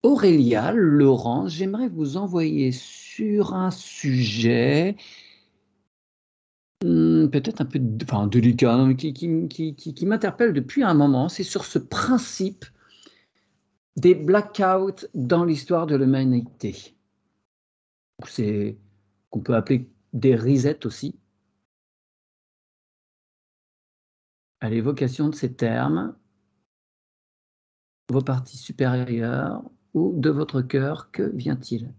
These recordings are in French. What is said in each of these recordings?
Aurélia, Laurent, j'aimerais vous envoyer sur un sujet peut-être un peu délicat, hein, qui m'interpelle depuis un moment. C'est sur ce principe des blackouts dans l'histoire de l'humanité. C'est qu'on peut appeler des resets aussi. À l'évocation de ces termes, vos parties supérieures ou de votre cœur, que vient-il?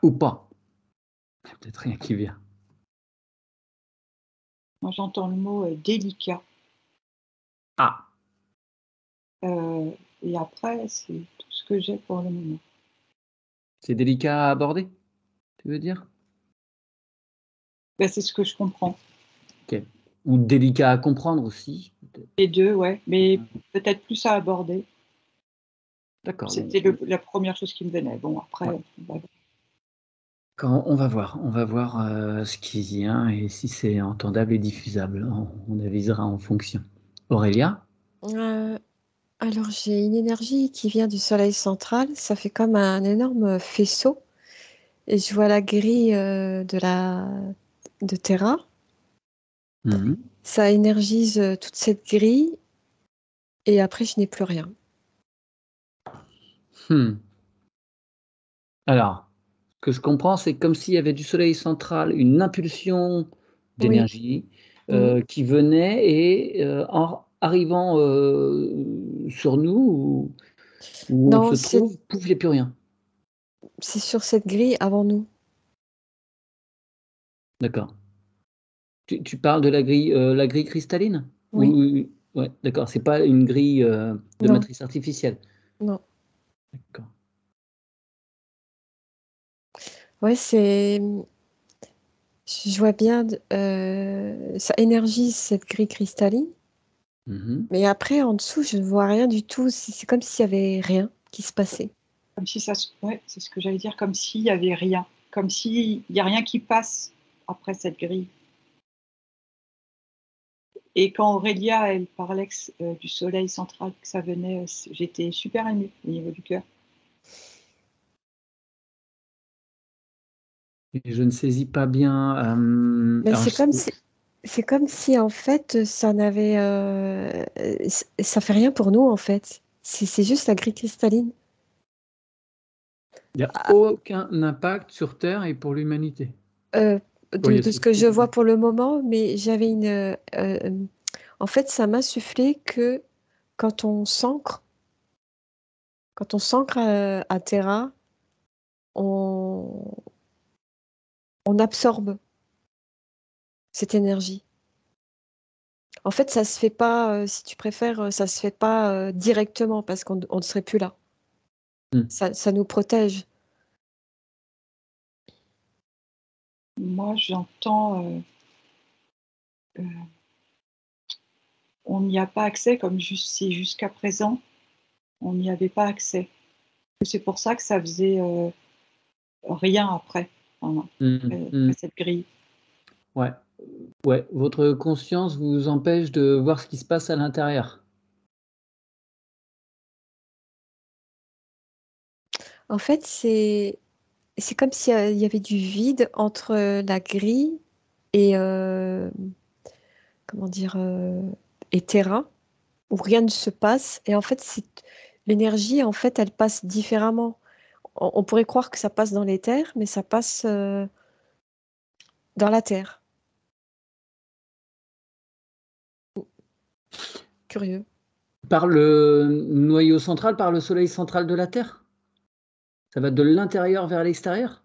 Ou pas? Il y a peut-être rien qui vient. Moi, j'entends le mot délicat. Ah, Et après, c'est tout ce que j'ai pour le moment. c'est délicat à aborder, tu veux dire? Ben, c'est ce que je comprends. OK. Ou délicat à comprendre aussi, peut-être. Les deux, ouais, mais peut-être plus à aborder. D'accord, bon, C'était la première chose qui me venait. Bon, après, ouais. on va voir. Quand on va voir, ce qui vient et si c'est entendable et diffusable. On avisera en fonction. Aurélia? Euh, alors, j'ai une énergie qui vient du soleil central. Ça fait comme un énorme faisceau. Et je vois la grille de Terra. Mmh. Ça énergise toute cette grille. Et après, je n'ai plus rien. Mmh. Alors, ce que je comprends, c'est comme s'il y avait du soleil central, une impulsion Oui. d'énergie, Mhm. qui venait et en arrivant, sur nous où on Non, se trouve, pouf, il y a plus rien. c'est sur cette grille avant nous. D'accord. Tu parles de la grille cristalline? Oui. Ouais, d'accord, c'est pas une grille, de Non, matrice artificielle? non. D'accord. Ouais, je vois bien, ça énergise cette grille cristalline. Mmh. Mais après, en dessous, je ne vois rien du tout. C'est comme s'il n'y avait rien qui se passait. Comme si ouais, c'est ce que j'allais dire, comme s'il y avait rien, comme s'il y a rien qui passe après cette grille. Et quand Aurélia, elle parlait du soleil central, que ça venait, j'étais super émue au niveau du cœur. Et je ne saisis pas bien, Mais alors c'est comme si en fait, ça fait rien pour nous en fait. C'est juste la grille cristalline. il y a Ah, aucun impact sur terre et pour l'humanité? euh, Bon, il y a de ce ce que je vois petit. pour le moment, mais en fait, ça m'a soufflé que quand on s'ancre, quand on s'ancre à Terra, on, on absorbe cette énergie. En fait, ça se fait pas, si tu préfères, ça se fait pas directement parce qu'on ne serait plus là. Mmh. Ça nous protège. Moi, j'entends, heu, on n'y a pas accès comme si jusqu'à présent, on n'y avait pas accès. C'est pour ça que ça faisait, rien après, enfin, Mmh après mh. cette grille. Ouais, ouais, votre conscience vous empêche de voir ce qui se passe à l'intérieur? En fait, c'est comme s'il y avait du vide entre la grille et comment dire et Terra, où rien ne se passe. Et en fait, l'énergie, en fait, elle passe différemment. On pourrait croire que ça passe dans l'éther, mais ça passe dans la terre. Curieux. Par le noyau central, par le soleil central de la Terre? Ça va de l'intérieur vers l'extérieur?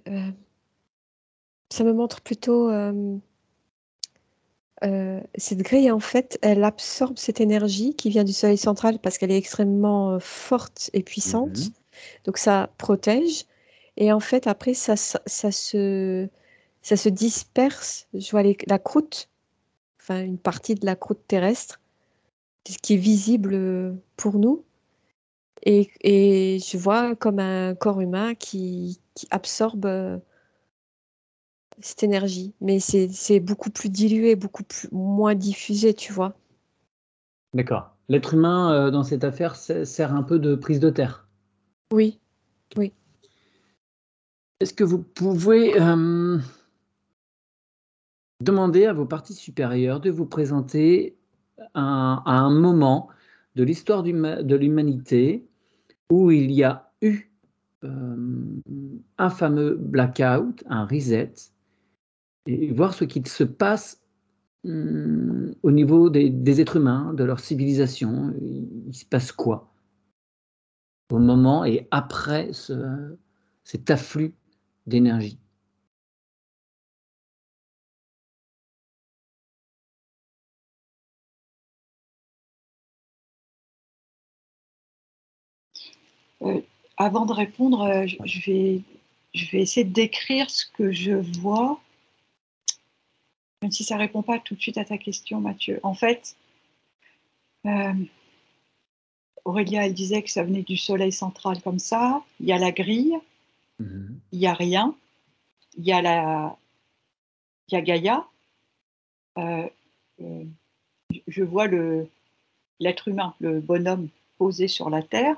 Euh, Ça me montre plutôt cette grille, en fait, elle absorbe cette énergie qui vient du soleil central parce qu'elle est extrêmement forte et Mmh. puissante. Donc ça protège. Et en fait, après, ça se disperse. Je vois la croûte, enfin une partie de la croûte terrestre, ce qui est visible pour nous. Et je vois comme un corps humain qui absorbe cette énergie. Mais c'est beaucoup plus dilué, moins diffusé, tu vois. D'accord. L'être humain, dans cette affaire, sert un peu de prise de terre. Oui, oui. Est-ce que vous pouvez demander à vos parties supérieures de vous présenter à un moment de l'histoire de l'humanité où il y a eu un fameux blackout, un reset, et voir ce qu'il se passe au niveau des êtres humains, de leur civilisation. Il se passe quoi au moment et après cet afflux d'énergie? Euh, Avant de répondre, je vais essayer de décrire ce que je vois, même si ça ne répond pas tout de suite à ta question, Mathieu. En fait, euh, Aurélia, elle disait que ça venait du soleil central comme ça. Il y a la grille, Mhm. il n'y a rien. Il y a il y a Gaïa. Euh, euh, je vois l'être humain, le bonhomme posé sur la terre.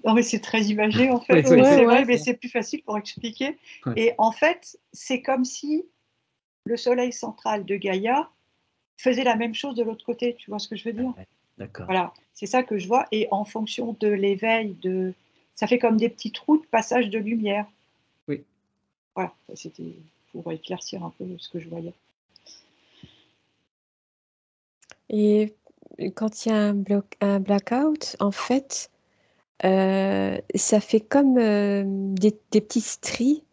Non, mais c'est très imagé en Oui, fait, oui, mais Ouais, c'est ouais. vrai, mais c'est plus facile pour expliquer. Ouais. Et en fait, c'est comme si le soleil central de Gaïa faisait la même chose de l'autre côté. Tu vois ce que je veux dire? D'accord. Voilà, c'est ça que je vois. Et en fonction de l'éveil, ça fait comme des petits trous de passage de lumière. Oui. Voilà, c'était pour éclaircir un peu ce que je voyais. Et quand il y a un blackout, en fait, ça fait comme des petits stries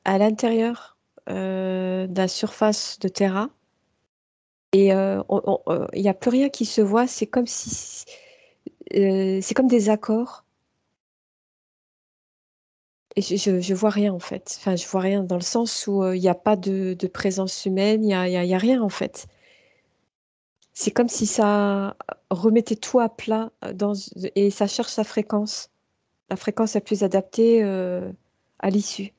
à l'intérieur de la surface de Terra. Et il n'y a plus rien qui se voit. C'est comme si c'est comme des accords. Et je vois rien en fait. Enfin, je vois rien dans le sens où il n'y a pas de présence humaine. Il y a rien en fait. C'est comme si ça remettait tout à plat et ça cherche sa fréquence. La fréquence la plus adaptée à l'issue.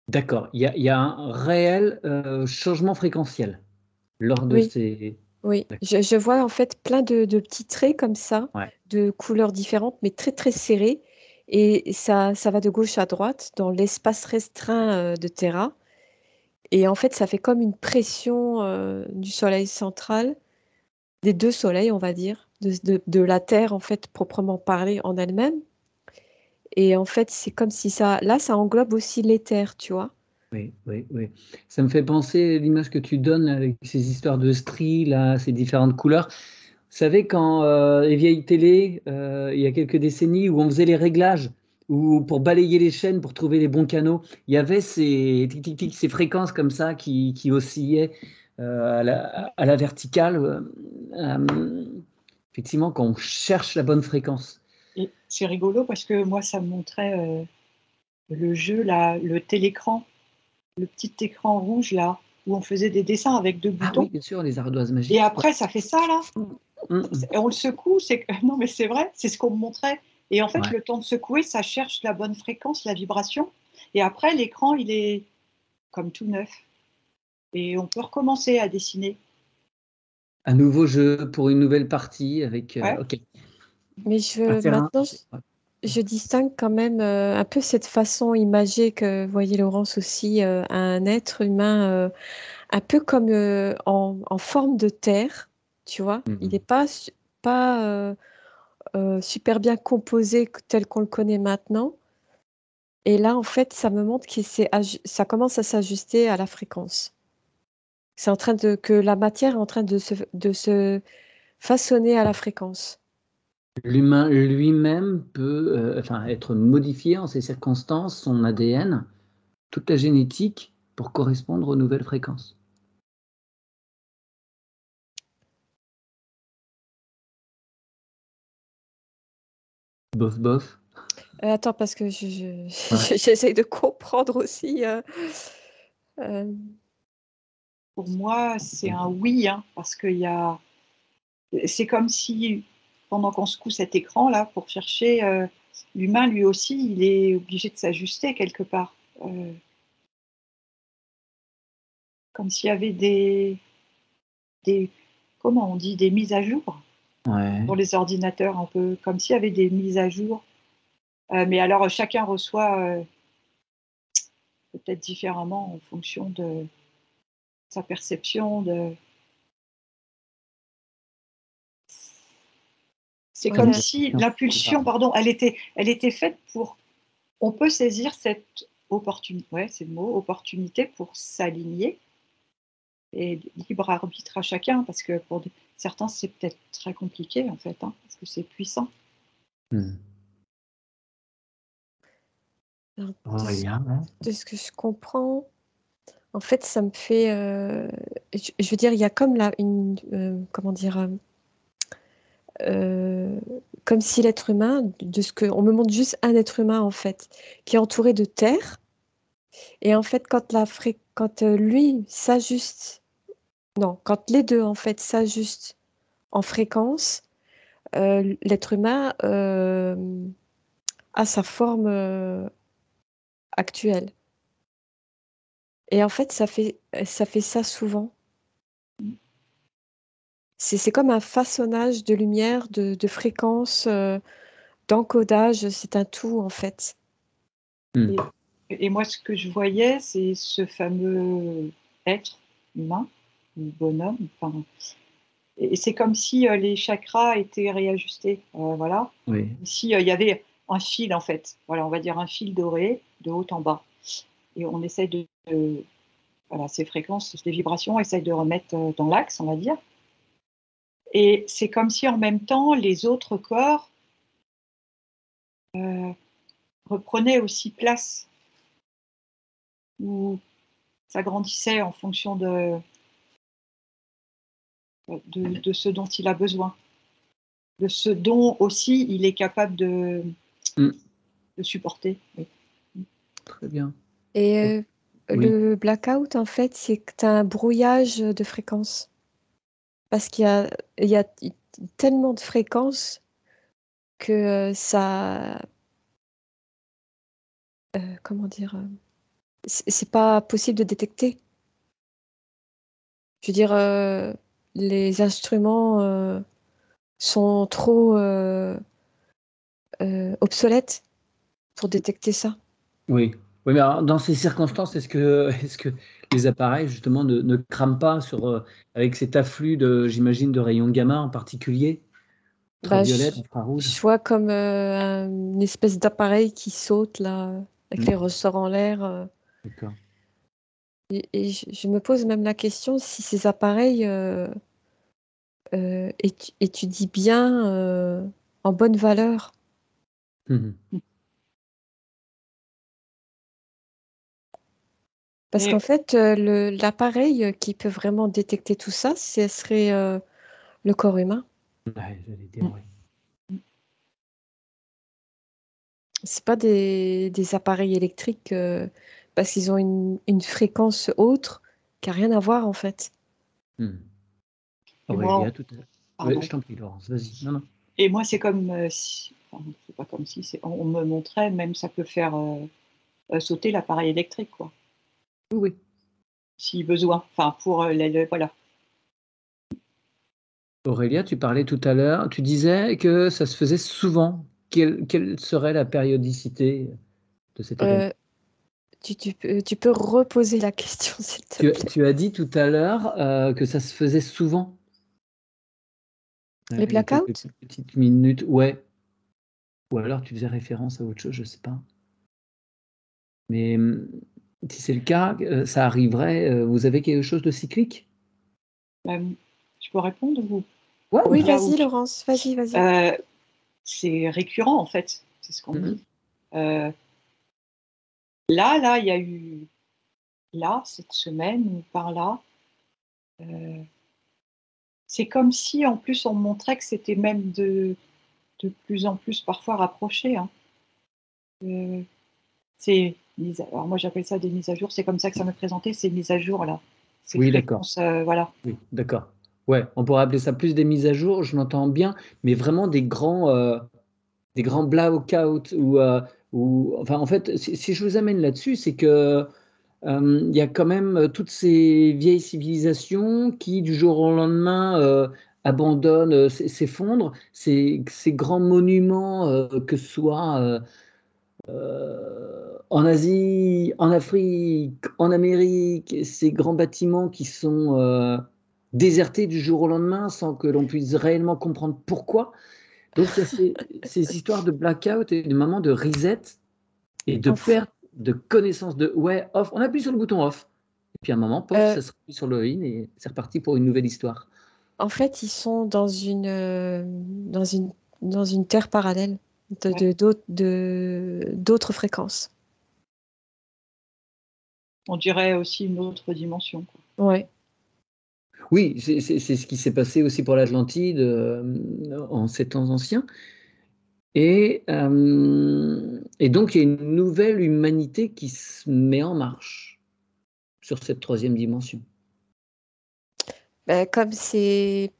D'accord. Il y a un réel changement fréquentiel lors de Oui, ces. oui. D'accord. Je vois en fait plein de petits traits comme ça, Ouais. de couleurs différentes, mais très très serrés. Et ça va de gauche à droite dans l'espace restreint de Terra. Et en fait, ça fait comme une pression du soleil central, des deux soleils, on va dire, de la Terre en fait proprement parlée en elle-même. Et en fait, c'est comme si là, ça englobe aussi l'éther, tu vois. Oui, oui, oui. Ça me fait penser à l'image que tu donnes là, avec ces histoires de stries, là, ces différentes couleurs. Vous savez, quand les vieilles télés, il y a quelques décennies, où on faisait les réglages, ou pour balayer les chaînes, pour trouver les bons canaux, il y avait ces tic, tic, tic, ces fréquences comme ça qui oscillaient à la verticale. Effectivement, quand on cherche la bonne fréquence. Et c'est rigolo parce que moi, ça me montrait le jeu, là, le télécran, le petit écran rouge, là, où on faisait des dessins avec deux Ah oui, boutons. bien sûr, les ardoises Et magiques. Ouais. après, ça fait ça, là. Et on le secoue. Non, mais c'est vrai, c'est ce qu'on me montrait. Et en fait, Ouais. le temps de secouer, ça cherche la bonne fréquence, la vibration. Et après, l'écran, il est comme tout neuf. Et on peut recommencer à dessiner. Un nouveau jeu pour une nouvelle partie avec Ouais. OK, Mais un terrain. maintenant, je distingue quand même un peu cette façon imagée que voyait Laurence aussi, un être humain un peu comme en forme de terre, tu vois. Il n'est Mhm. pas super bien composé tel qu'on le connaît maintenant. Et là, en fait, ça me montre que ça commence à s'ajuster à la fréquence. C'est en train que la matière est en train de se façonner à la fréquence. L'humain lui-même peut enfin, être modifié en ces circonstances, son ADN, toute la génétique pour correspondre aux nouvelles fréquences. Bof, bof. Attends, parce que Ouais. j'essaye de comprendre aussi. Euh, Pour moi, c'est un oui, hein, parce c'est comme si, pendant qu'on secoue cet écran-là, pour chercher, l'humain, lui aussi, il est obligé de s'ajuster quelque part. Comme s'il y avait des, comment on dit, des mises à jour Ouais. pour les ordinateurs, un peu, comme s'il y avait des mises à jour. Mais alors, chacun reçoit peut-être différemment en fonction de sa perception. C'est ouais, comme là, si C'est pas- l'impulsion, pardon, elle était faite pour. On peut saisir cette opportunité, ouais, c'est le mot, opportunité pour s'aligner et libre arbitre à chacun, parce que pour certains, c'est peut-être très compliqué en fait, hein, parce que c'est puissant. Hmm. alors, Aurélien, ouais. de ce que je comprends, en fait, ça me fait. Je veux dire, il y a comme là comment dire. Euh, comme si l'être humain, de ce que. On me montre juste un être humain, en fait, qui est entouré de terre. Et en fait, quand lui s'ajuste. Non, quand les deux, en fait, s'ajustent en fréquence, l'être humain a sa forme actuelle. Et en fait, ça fait ça souvent. C'est comme un façonnage de lumière, de fréquence, d'encodage. C'est un tout, en fait. Hmm. Et moi, ce que je voyais, c'est ce fameux être humain, ou bonhomme. Enfin, et c'est comme si les chakras étaient réajustés. Voilà. Oui. Comme si il y avait un fil, en fait. Voilà, on va dire un fil doré de haut en bas. Et on essaie voilà, ces fréquences, ces vibrations, on essaye de remettre dans l'axe, on va dire. Et c'est comme si en même temps, les autres corps euh, reprenaient aussi place, ou s'agrandissaient en fonction de ce dont il a besoin, de ce dont aussi il est capable Hmm. de supporter. Oui. Très bien. Et Oui. le blackout, en fait, c'est que tu as un brouillage de fréquences. Parce il y a tellement de fréquences que ça. Comment dire c'est pas possible de détecter. Je veux dire, les instruments sont trop obsolètes pour détecter ça. Oui. Oui, mais alors, dans ces circonstances, est-ce que les appareils, justement, ne crament pas avec cet afflux j'imagine, de rayons gamma en particulier, Bah, ultraviolette, infrarouge? je vois comme une espèce d'appareil qui saute là, avec Hmm. les ressorts en l'air. D'accord. Et je me pose même la question si ces appareils étudient bien en bonne valeur. Mhm. Parce qu'en Mais fait, l'appareil qui peut vraiment détecter tout ça, ce serait le corps humain. Ouais, j'allais dire, oui. C'est pas des appareils électriques parce qu'ils ont une fréquence autre qui n'a rien à voir en fait. Hmm. et moi, Aurélia, tout à l'heure. Ouais, je pardon. t'en prie, Laurence, vas-y. Non, non. Et moi, c'est comme si, enfin, c'est pas comme si, on me montrait, même ça peut faire sauter l'appareil électrique, quoi, Oui, oui. si besoin. Enfin, pour voilà. Aurélia, tu parlais tout à l'heure, tu disais que ça se faisait souvent. Quelle serait la périodicité de cet événement? Euh, tu peux reposer la question s'il te plaît. Tu as dit tout à l'heure que ça se faisait souvent. Les Il y a quelques blackouts? petites minutes. Ouais. Ou alors tu faisais référence à autre chose, je sais pas. Mais si c'est le cas, ça arriverait. Vous avez quelque chose de cyclique? Je peux répondre ou Ouais, Oui, là vas-y où Laurence, vas-y, vas-y. c'est récurrent en fait, c'est ce qu'on me Mhm. dit. Euh, là, il y a eu là cette semaine ou par là. euh, c'est comme si en plus on montrait que c'était même de plus en plus parfois rapproché, hein. C'est alors moi j'appelle ça des mises à jour, c'est comme ça que ça m'est présenté, ces mises à jour là, ces Oui, d'accord. fréquences, voilà. Oui, d'accord. Ouais, on pourrait appeler ça plus des mises à jour, je l'entends bien, mais vraiment des grands blackouts ou enfin, en fait, si je vous amène là-dessus, c'est que il y a quand même toutes ces vieilles civilisations qui, du jour au lendemain, abandonnent, s'effondrent. Ces grands monuments, que ce soit en Asie, en Afrique, en Amérique, ces grands bâtiments qui sont désertés du jour au lendemain sans que l'on puisse réellement comprendre pourquoi. Donc il y a ces histoires de blackout et de moments de reset et de En fait, perte de connaissance de ouais, off. On appuie sur le bouton off. Et puis à un moment, pof, euh, ça se replie sur le in et c'est reparti pour une nouvelle histoire. en fait, ils sont dans une terre parallèle Ouais. d'autres fréquences. On dirait aussi une autre dimension, quoi. Ouais. Oui, c'est ce qui s'est passé aussi pour l'Atlantide en ces temps anciens. Et donc, il y a une nouvelle humanité qui se met en marche sur cette troisième dimension. Ben, comme ces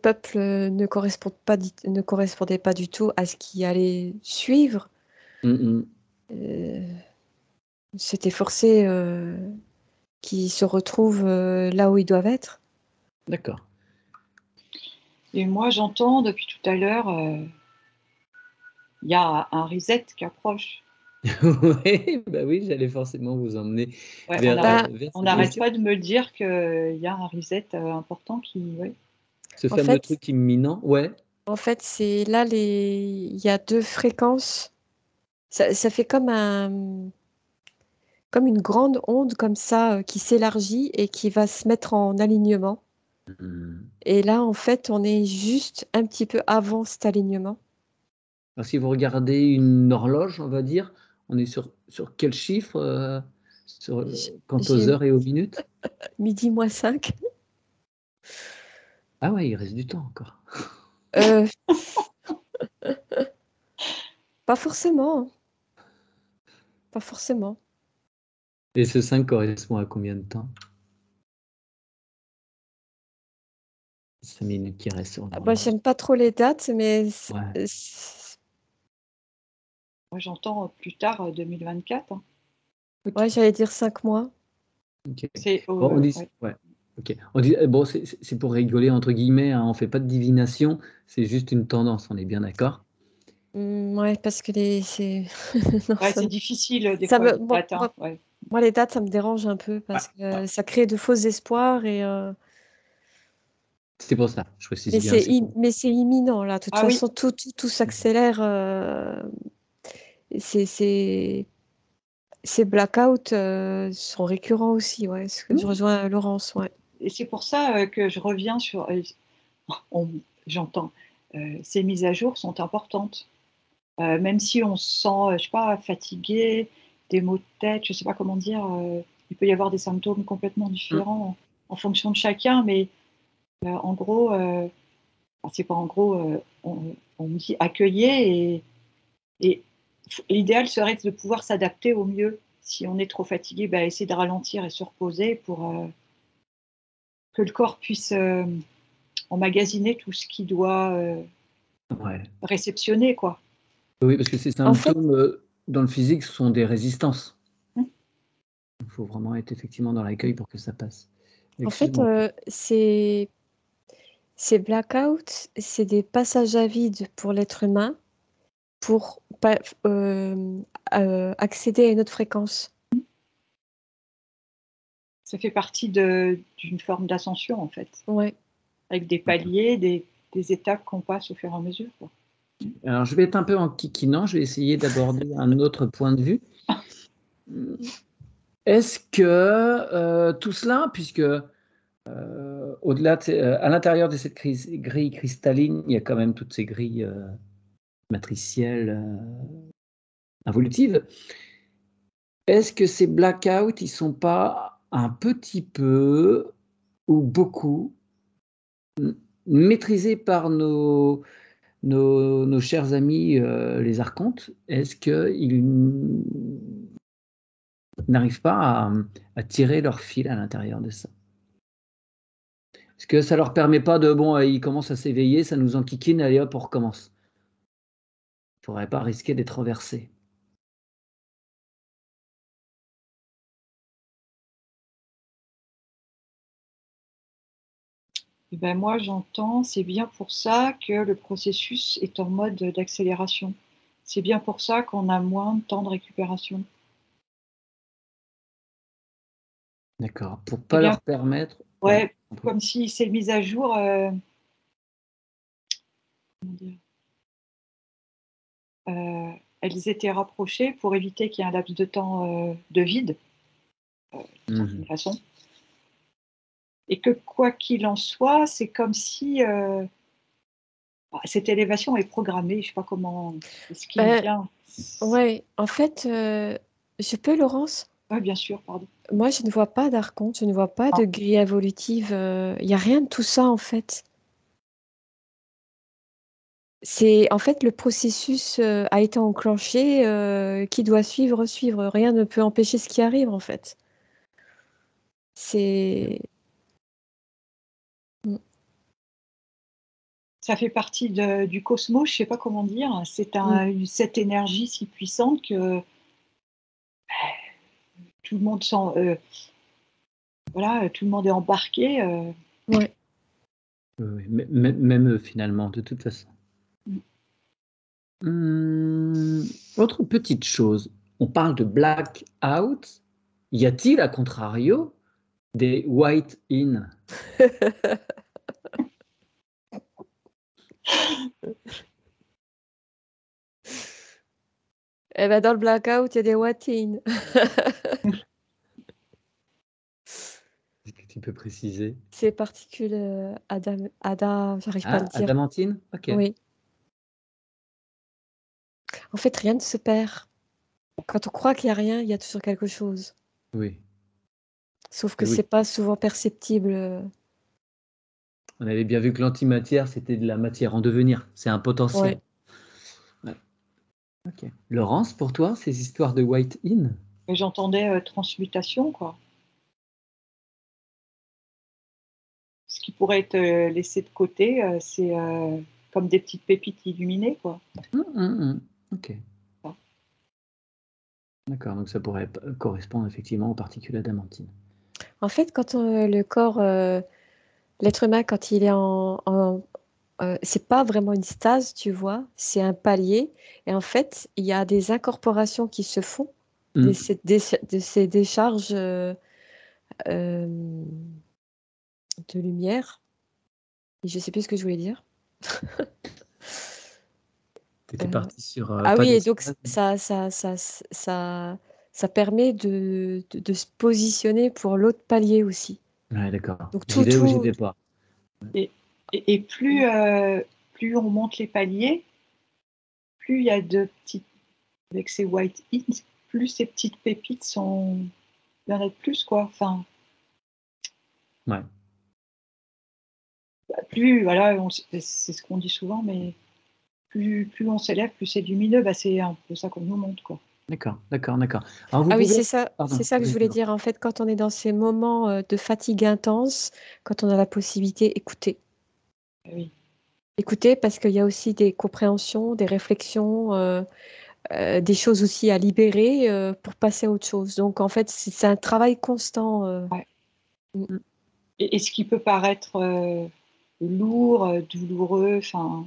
peuples ne correspondaient pas du tout à ce qui allait suivre, Mm, euh, c'était forcé qu'ils se retrouvent là où ils doivent être. d'accord. Et moi j'entends depuis tout à l'heure, il y a un reset qui approche. Oui, bah oui, j'allais forcément vous emmener Ouais, Bah, vers on cette n'arrête question. pas de me le dire qu'il y a un reset important qui. Ouais. Ce en fameux fait, truc imminent, ouais, en fait, c'est là il y a deux fréquences. Ça fait comme une grande onde comme ça qui s'élargit et qui va se mettre en alignement. mmh. Et là, en fait, on est juste un petit peu avant cet alignement. Alors si vous regardez une horloge, on va dire, on est sur quel chiffre, quant aux J'ai heures et aux minutes? midi moins 5. Ah ouais, il reste du temps encore. Euh, Pas forcément, hein. Pas forcément. Et ce 5 correspond à combien de temps? 5 minutes qui restent sur Ah, moi, l'horloge. j'aime pas trop les dates, mais Ouais, Moi j'entends plus tard 2024, hein. OK, ouais, j'allais dire 5 mois. OK. C'est Bon, on dit ouais. ouais, OK. On dit bon, c'est pour rigoler entre guillemets, hein, on fait pas de divination, c'est juste une tendance, on est bien d'accord? Ouais, parce que non, Ouais, c'est difficile des ça fois me, les dates, hein. Ouais. moi, les dates, ça me dérange un peu Ouais, parce ouais. que ça crée de faux espoirs C'est pour ça, je précise bien, c'est pour mais c'est imminent là. De toute Ah oui, façon, tout s'accélère. C'est, c'est, Ces blackouts sont récurrents aussi, ouais. Ce que je mmh, rejoins Laurence, ouais. et c'est pour ça que je reviens sur. On- J'entends. Ces mises à jour sont importantes. Même si on se sent, je sais pas, fatigué, des maux de tête, je sais pas comment dire, il peut y avoir des symptômes complètement mmh, différents en fonction de chacun, mais en gros, enfin, c'est pas en gros, on me dit accueillez et l'idéal serait de pouvoir s'adapter au mieux. Si on est trop fatigué, bah, essayer de ralentir et se reposer pour que le corps puisse emmagasiner tout ce qu'il doit ouais. réceptionner, quoi. Oui, parce que ces En fait, symptômes, dans le physique, ce sont des résistances. Mmh. Il faut vraiment être effectivement dans l'accueil pour que ça passe. en fait Excuse-moi. ces blackouts, c'est des passages à vide pour l'être humain pour accéder à une autre fréquence. Ça fait partie d'une forme d'ascension, en fait, Ouais. avec des paliers, des étapes qu'on passe au fur et à mesure, quoi. Alors, je vais être un peu enquiquinant, je vais essayer d'aborder un autre point de vue. Est-ce que tout cela, puisque au-delà à l'intérieur de cette grille cristalline, il y a quand même toutes ces grilles matricielles involutives, est-ce que ces blackouts, ils sont pas un petit peu ou beaucoup maîtrisés par nos chers amis les archontes, est-ce qu'ils n'arrivent pas à tirer leur fil à l'intérieur de ça? Est-ce que ça leur permet pas de, bon, ils commencent à s'éveiller, ça nous enquiquine, allez hop, on recommence. Il faudrait pas risquer d'être renversé. Eh ben moi, j'entends, c'est bien pour ça que le processus est en mode d'accélération. C'est bien pour ça qu'on a moins de temps de récupération. D'accord. Pour C'est pas bien, leur permettre. ouais, comme si ces mises à jour, comment dire, elles étaient rapprochées pour éviter qu'il y ait un laps de temps de vide, d'une certaine façon. Et que quoi qu'il en soit, c'est comme si cette élévation est programmée. Je ne sais pas comment. Ce qui me vient. Ouais, en fait, je peux, Laurence? Oui, bien sûr, pardon. Moi, je ne vois pas d'archonte, je ne vois pas de grille évolutive. Il n'y a rien de tout ça, en fait. En fait, le processus a été enclenché, qui doit suivre. Rien ne peut empêcher ce qui arrive, en fait. C'est... Ça fait partie du cosmos, je ne sais pas comment dire. C'est cette énergie si puissante que tout le monde voilà, tout le monde est embarqué. Ouais. Oui, même eux, finalement, de toute façon. Autre petite chose, on parle de blackout. Y a-t-il, à contrario, des white in? Eh ben, dans le blackout, il y a des watines. Est-ce que tu peux préciser? Ces particules j'arrive pas à le dire. Adamantine? Ok. Oui. En fait, rien ne se perd. Quand on croit qu'il n'y a rien, il y a toujours quelque chose. Oui. Sauf que Oui. c'est pas souvent perceptible. On avait bien vu que l'antimatière, c'était de la matière en devenir. C'est un potentiel. Ouais. Ok. Laurence, pour toi, ces histoires de white in? J'entendais transmutation, quoi. Ce qui pourrait être laissé de côté, c'est comme des petites pépites illuminées, quoi. Ok. D'accord, donc ça pourrait correspondre effectivement aux particules adamantines. En fait, quand le corps, l'être humain, quand il est c'est pas vraiment une stase, tu vois, c'est un palier. Et en fait, il y a des incorporations qui se font de ces décharges euh, de lumière. Et je sais plus ce que je voulais dire. Tu étais parti sur Ah pas oui, et donc d'espace. ça permet de se positionner pour l'autre palier aussi. Ouais, d'accord. Donc J'y vais ou j'y vais pas. Et plus on monte les paliers, plus il y a de petites, avec ces white hits, plus ces petites pépites sont, il y en a de plus, quoi. Enfin, Ouais. plus, voilà, c'est ce qu'on dit souvent, mais plus on s'élève, plus c'est lumineux. Bah, c'est un peu ça qu'on nous montre, quoi. D'accord. Alors vous Ah oui, pouvez. c'est Pardon. ça que je voulais dire. En fait, quand on est dans ces moments de fatigue intense, quand on a la possibilité, écoutez. Oui. Écoutez, parce qu'il y a aussi des compréhensions, des réflexions, des choses aussi à libérer pour passer à autre chose. Donc, en fait, c'est un travail constant. Ouais. Mm. Et ce qui peut paraître lourd, douloureux, enfin,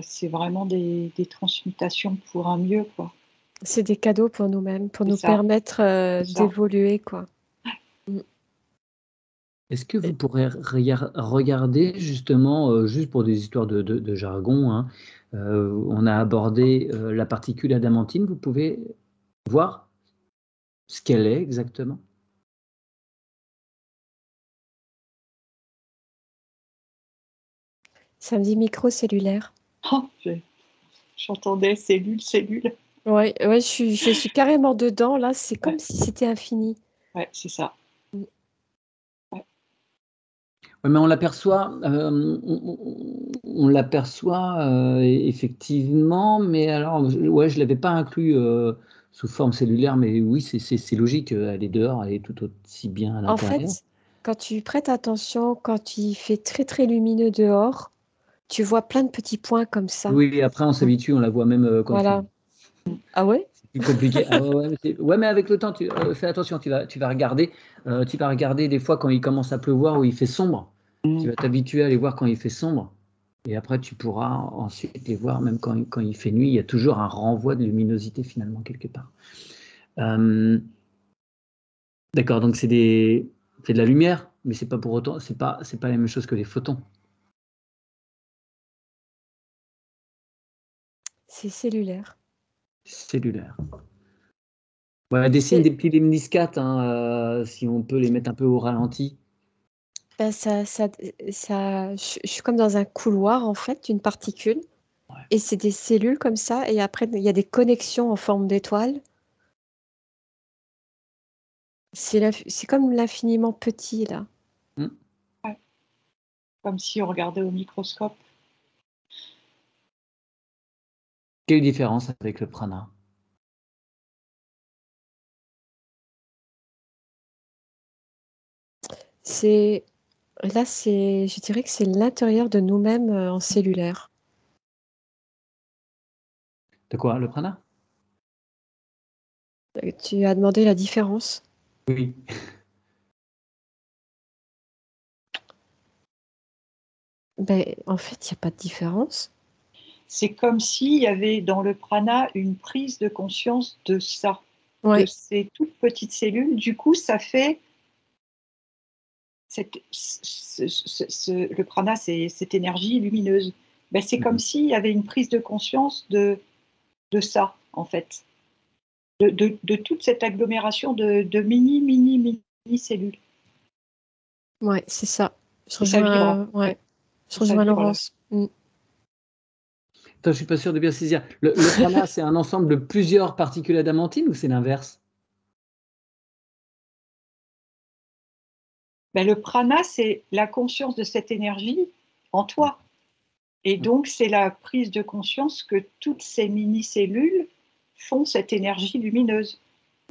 c'est vraiment des transmutations pour un mieux, quoi. C'est des cadeaux pour nous-mêmes, pour C'est nous ça. permettre C'est ça. d'évoluer, quoi. Mm. Est-ce que vous pourrez regarder justement, juste pour des histoires de jargon, hein, on a abordé la particule adamantine, vous pouvez voir ce qu'elle est exactement? Ça me dit microcellulaire. Oh, j'entendais cellule. Ouais, je suis carrément dedans, là, c'est comme si c'était infini. Ouais, c'est ça. Mm. Ouais. Ouais, mais on l'aperçoit, on l'aperçoit effectivement, mais alors, ouais, je ne l'avais pas inclus sous forme cellulaire, mais oui, c'est logique, elle est dehors, elle est tout aussi bien à En l'intérieur. fait, quand tu prêtes attention, quand il fait très très lumineux dehors, tu vois plein de petits points comme ça. Oui, après, on s'habitue, on la voit même quand il Voilà. fait Ah ouais? c'est plus compliqué. Ah ouais, ouais, mais avec le temps, fais attention, tu vas regarder des fois quand il commence à pleuvoir ou il fait sombre. Tu vas t'habituer à les voir quand il fait sombre. Et après, tu pourras ensuite les voir même quand il fait nuit. Il y a toujours un renvoi de luminosité finalement quelque part. D'accord, donc c'est de la lumière, mais c'est pas pour autant, c'est pas la même chose que les photons. C'est cellulaire. Cellulaire. Ouais, dessine C'est des petits lemniscates, hein, si on peut les mettre un peu au ralenti. ben, je suis comme dans un couloir en fait, d'une particule, Ouais. et c'est des cellules comme ça, et après il y a des connexions en forme d'étoile. C'est comme l'infiniment petit là. Hmm. Ouais. Comme si on regardait au microscope. Quelle différence avec le prana? C'est je dirais que c'est l'intérieur de nous-mêmes en cellulaire. De quoi, le prana? Tu as demandé la différence. Oui. Ben, en fait, il n'y a pas de différence. C'est comme s'il y avait dans le prana une prise de conscience de ça, de Ouais, ces toutes petites cellules. Du coup, ça fait le prana, c'est cette énergie lumineuse. Ben, c'est comme s'il y avait une prise de conscience de ça, en fait, de toute cette agglomération de mini cellules. ouais, c'est ça. Je Et ça vibre. rejoins, ouais, Ouais. je Et ça rejoins vibre là. Laurence. Mm. Attends, je suis pas sûr de bien saisir. Le prana, c'est un ensemble de plusieurs particules adamantines ou c'est l'inverse? Ben, le prana, c'est la conscience de cette énergie en toi. Et donc, c'est la prise de conscience que toutes ces mini-cellules font cette énergie lumineuse.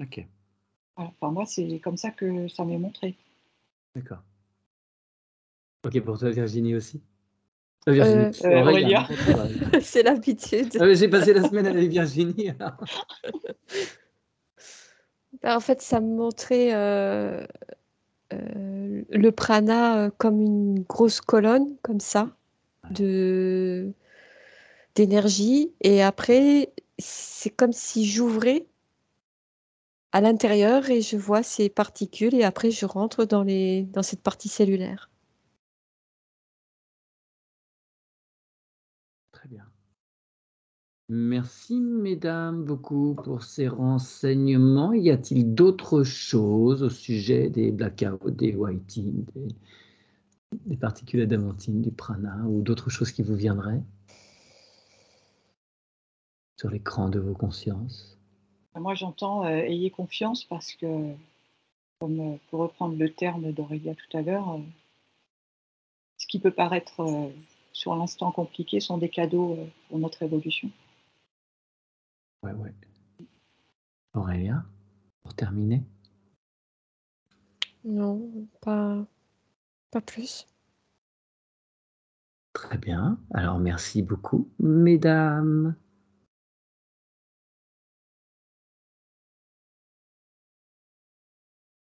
Ok, Voilà. Enfin, moi, c'est comme ça que ça m'est montré. d'accord. Ok, pour toi, Virginie aussi? Virginie, Aurélia, Aurélia. n'importe quoi. C'est l'habitude. Ah, mais j'ai passé la semaine avec Virginie. Alors. Ben, en fait, ça me montrait le prana comme une grosse colonne, comme ça, de d'énergie. Et après, c'est comme si j'ouvrais à l'intérieur et je vois ces particules et après je rentre dans cette partie cellulaire. Très bien. Merci, mesdames, beaucoup pour ces renseignements. Y a-t-il d'autres choses au sujet des blackouts, des whiting, des particules adamantines, du prana ou d'autres choses qui vous viendraient sur l'écran de vos consciences? Moi, j'entends ayez confiance parce que, comme pour reprendre le terme d'Aurélia tout à l'heure, ce qui peut paraître sur l'instant compliqué sont des cadeaux pour notre évolution. Ouais, ouais. Aurélia, pour terminer? Non, pas plus. Très bien. Alors, merci beaucoup, mesdames.